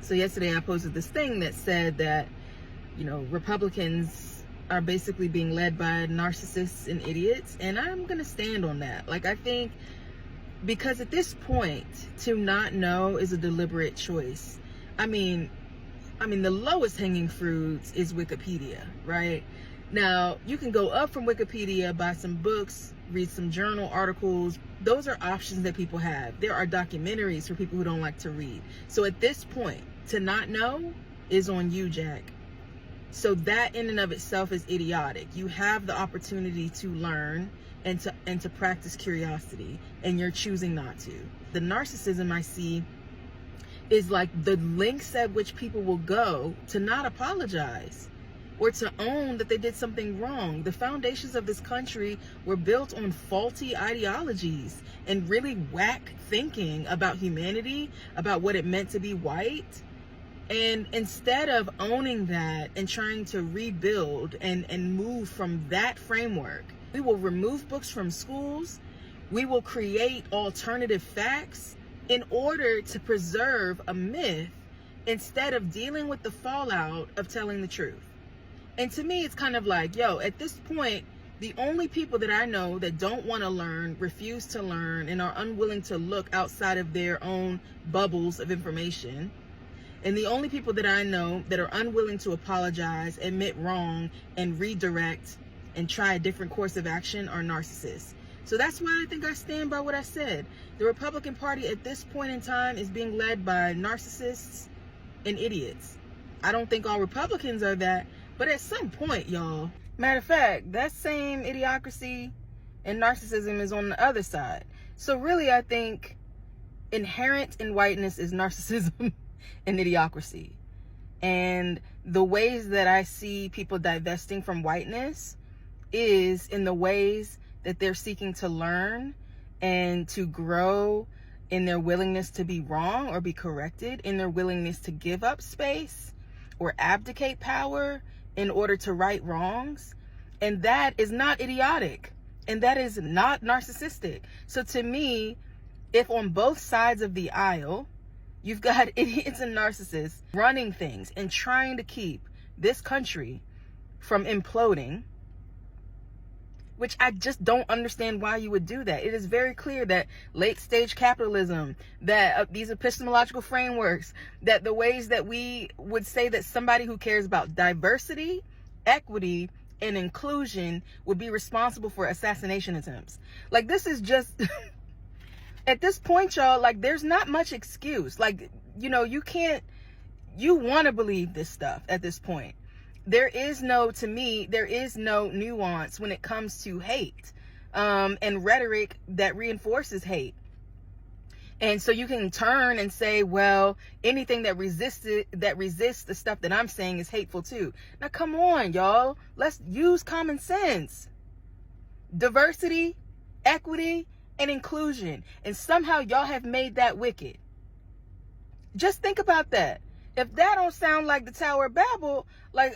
So yesterday I posted this thing that said that, Republicans are basically being led by narcissists and idiots. And I'm going to stand on that. Like, I think because at this point, to not know is a deliberate choice. I mean, the lowest hanging fruits is Wikipedia, right? Now, you can go up from Wikipedia, buy some books, read some journal articles. Those are options that people have. There are documentaries for people who don't like to read. So at this point, to not know is on you, Jack. So that in and of itself is idiotic. You have the opportunity to learn and to practice curiosity, and you're choosing not to. The narcissism I see is like the lengths at which people will go to not apologize or to own that they did something wrong. The foundations of this country were built on faulty ideologies and really whack thinking about humanity, about what it meant to be white. And instead of owning that and trying to rebuild and move from that framework, we will remove books from schools. We will create alternative facts in order to preserve a myth instead of dealing with the fallout of telling the truth. And to me, it's kind of like, at this point, the only people that I know that don't want to learn, refuse to learn, and are unwilling to look outside of their own bubbles of information, and the only people that I know that are unwilling to apologize, admit wrong, and redirect and try a different course of action are narcissists. So that's why I think I stand by what I said. The Republican Party at this point in time is being led by narcissists and idiots. I don't think all Republicans are that, but at some point, y'all. Matter of fact, that same idiocracy and narcissism is on the other side. So really, I think inherent in whiteness is narcissism and idiocracy. And the ways that I see people divesting from whiteness is in the ways that they're seeking to learn and to grow in their willingness to be wrong or be corrected, in their willingness to give up space or abdicate power in order to right wrongs. And that is not idiotic. And that is not narcissistic. So to me, if on both sides of the aisle, you've got idiots and narcissists running things and trying to keep this country from imploding, which I just don't understand why you would do that. It is very clear that late stage capitalism, that these epistemological frameworks, that the ways that we would say that somebody who cares about diversity, equity, and inclusion would be responsible for assassination attempts. Like, this is just, at this point, y'all, like, there's not much excuse. Like, you want to believe this stuff at this point. To me, there is no nuance when it comes to hate and rhetoric that reinforces hate. And so you can turn and say, well, anything that resists the stuff that I'm saying is hateful too. Now, come on, y'all. Let's use common sense. Diversity, equity, and inclusion. And somehow y'all have made that wicked. Just think about that. If that don't sound like the Tower of Babel, like,